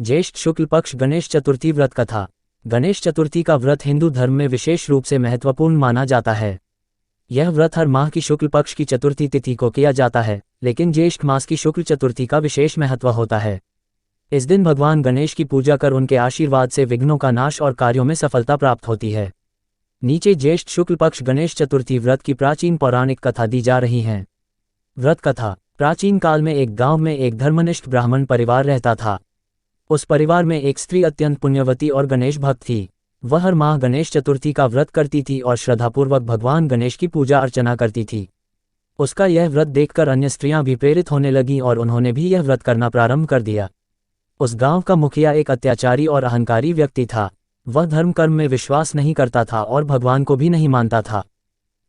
ज्येष्ठ शुक्ल पक्ष गणेश चतुर्थी व्रत कथा। गणेश चतुर्थी का व्रत हिंदू धर्म में विशेष रूप से महत्वपूर्ण माना जाता है। यह व्रत हर माह की शुक्ल पक्ष की चतुर्थी तिथि को किया जाता है, लेकिन ज्येष्ठ मास की शुक्ल चतुर्थी का विशेष महत्व होता है। इस दिन भगवान गणेश की पूजा कर उनके आशीर्वाद से विघ्नों का नाश और कार्यों में सफलता प्राप्त होती है। नीचे ज्येष्ठ शुक्ल पक्ष गणेश चतुर्थी व्रत की प्राचीन पौराणिक कथा दी जा रही है। व्रत कथा। प्राचीन काल में एक गांव में एक धर्मनिष्ठ ब्राह्मण परिवार रहता था। उस परिवार में एक स्त्री अत्यंत पुण्यवती और गणेश भक्त थी। वह हर माह गणेश चतुर्थी का व्रत करती थी और श्रद्धापूर्वक भगवान गणेश की पूजा अर्चना करती थी। उसका यह व्रत देखकर अन्य स्त्रियां भी प्रेरित होने लगीं और उन्होंने भी यह व्रत करना प्रारंभ कर दिया। उस गांव का मुखिया एक अत्याचारी और अहंकारी व्यक्ति था। वह धर्म कर्म में विश्वास नहीं करता था और भगवान को भी नहीं मानता था।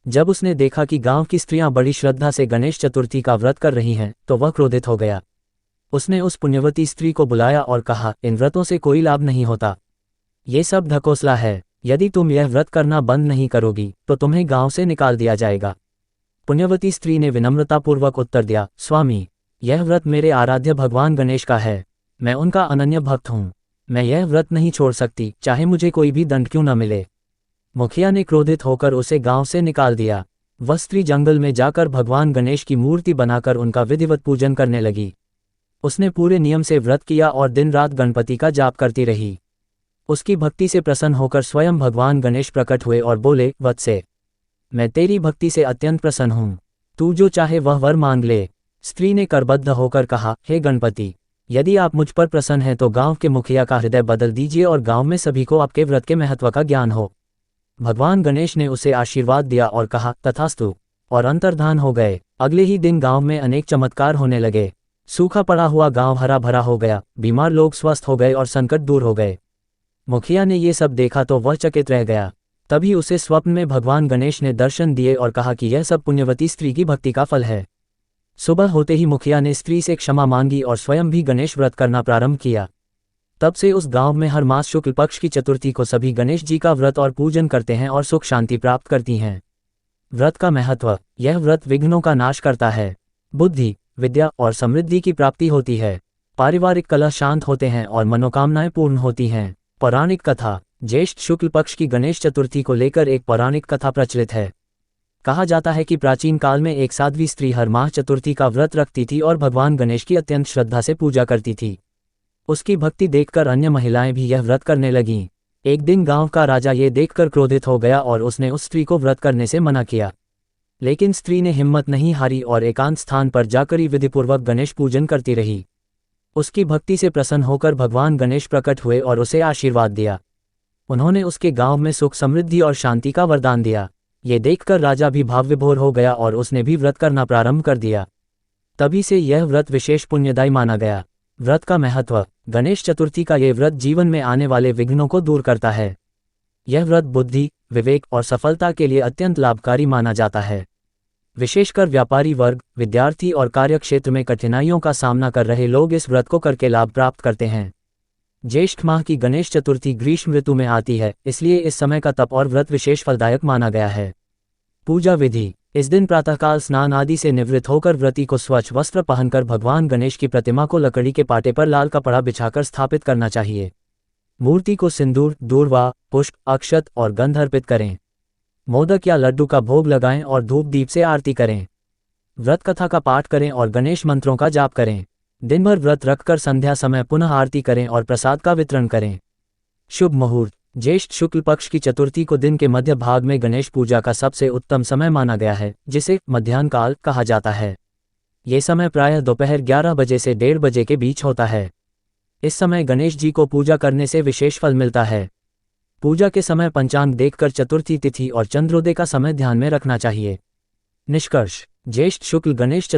जब उसने देखा कि गांव की स्त्रियां बड़ी श्रद्धा से गणेश चतुर्थी का व्रत कर रही हैं, तो वह क्रोधित हो गया। उसने उस पुण्यवती स्त्री को बुलाया और कहा, इन व्रतों से कोई लाभ नहीं होता। ये सब ढकोसला है। यदि तुम यह व्रत करना बंद नहीं करोगी तो तुम्हें गांव से निकाल दिया जाएगा। पुण्यवती स्त्री ने विनम्रतापूर्वक उत्तर दिया, स्वामी, यह व्रत मेरे आराध्य भगवान गणेश का है। मैं उनका अनन्य भक्त हूँ। मैं यह व्रत नहीं छोड़ सकती, चाहे मुझे कोई भी दंड क्यों न मिले। मुखिया ने क्रोधित होकर उसे गांव से निकाल दिया। वह स्त्री जंगल में जाकर भगवान गणेश की मूर्ति बनाकर उनका विधिवत पूजन करने लगी। उसने पूरे नियम से व्रत किया और दिन रात गणपति का जाप करती रही। उसकी भक्ति से प्रसन्न होकर स्वयं भगवान गणेश प्रकट हुए और बोले, वत्से, मैं तेरी भक्ति से अत्यंत प्रसन्न हूँ। तू जो चाहे वह वर मांग ले। स्त्री ने करबद्ध होकर कहा, हे गणपति, यदि आप मुझ पर प्रसन्न हैं तो गांव के मुखिया का हृदय बदल दीजिए और गांव में सभी को आपके व्रत के महत्व का ज्ञान हो। भगवान गणेश ने उसे आशीर्वाद दिया और कहा, तथास्तु, और अंतर्धान हो गए। अगले ही दिन गांव में अनेक चमत्कार होने लगे। सूखा पड़ा हुआ गांव हरा भरा हो गया, बीमार लोग स्वस्थ हो गए और संकट दूर हो गए। मुखिया ने ये सब देखा तो वह चकित रह गया। तभी उसे स्वप्न में भगवान गणेश ने दर्शन दिए और कहा कि यह सब पुण्यवती स्त्री की भक्ति का फल है। सुबह होते ही मुखिया ने स्त्री से क्षमा मांगी और स्वयं भी गणेश व्रत करना प्रारंभ किया। तब से उस गांव में हर मास शुक्ल पक्ष की चतुर्थी को सभी गणेश जी का व्रत और पूजन करते हैं और सुख शांति प्राप्त करती हैं। व्रत का महत्व। यह व्रत विघ्नों का नाश करता है। बुद्धि, विद्या और समृद्धि की प्राप्ति होती है। पारिवारिक कलह शांत होते हैं और मनोकामनाएं पूर्ण होती हैं। पौराणिक कथा। ज्येष्ठ शुक्ल पक्ष की गणेश चतुर्थी को लेकर एक पौराणिक कथा प्रचलित है। कहा जाता है कि प्राचीन काल में एक साध्वी स्त्री हर माह चतुर्थी का व्रत रखती थी और भगवान गणेश की अत्यंत श्रद्धा से पूजा करती थी। उसकी भक्ति देखकर अन्य महिलाएं भी यह व्रत करने लगीं। एक दिन गांव का राजा ये देखकर क्रोधित हो गया और उसने उस स्त्री को व्रत करने से मना किया। लेकिन स्त्री ने हिम्मत नहीं हारी और एकांत स्थान पर जाकर ही विधिपूर्वक गणेश पूजन करती रही। उसकी भक्ति से प्रसन्न होकर भगवान गणेश प्रकट हुए और उसे आशीर्वाद दिया। उन्होंने उसके गांव में सुख समृद्धि और शांति का वरदान दिया। ये देखकर राजा भी भाव विभोर हो गया और उसने भी व्रत करना प्रारंभ कर दिया। तभी से यह व्रत विशेष पुण्यदायी माना गया। व्रत का महत्व। गणेश चतुर्थी का ये व्रत जीवन में आने वाले विघ्नों को दूर करता है। यह व्रत बुद्धि, विवेक और सफलता के लिए अत्यंत लाभकारी माना जाता है। विशेषकर व्यापारी वर्ग, विद्यार्थी और कार्यक्षेत्र में कठिनाइयों का सामना कर रहे लोग इस व्रत को करके लाभ प्राप्त करते हैं। ज्येष्ठ माह की गणेश चतुर्थी ग्रीष्म ऋतु में आती है, इसलिए इस समय का तप और व्रत विशेष फलदायक माना गया है। पूजा विधि। इस दिन प्रातःकाल स्नान आदि से निवृत्त होकर व्रती को स्वच्छ वस्त्र पहनकर भगवान गणेश की प्रतिमा को लकड़ी के पाटे पर लाल कपड़ा बिछाकर स्थापित करना चाहिए। मूर्ति को सिंदूर, दूर्वा, पुष्प, अक्षत और गंध अर्पित करें। मोदक या लड्डू का भोग लगाएं और धूप दीप से आरती करें। व्रत कथा का पाठ करें और गणेश मंत्रों का जाप करें। दिन भर व्रत रखकर संध्या समय पुनः आरती करें और प्रसाद का वितरण करें। शुभ मुहूर्त। ज्येष्ठ शुक्ल पक्ष की चतुर्थी को दिन के मध्य भाग में गणेश पूजा का सबसे उत्तम समय माना गया है, जिसे मध्याह्न काल कहा जाता है। ये समय प्रायः दोपहर 11 बजे से 1:30 बजे के बीच होता है। इस समय गणेश जी को पूजा करने से विशेष फल मिलता है। पूजा के समय पंचांग देखकर चतुर्थी तिथि और चंद्रोदय का समय ध्यान में रखना चाहिए। निष्कर्ष। ज्येष्ठ शुक्ल गणेश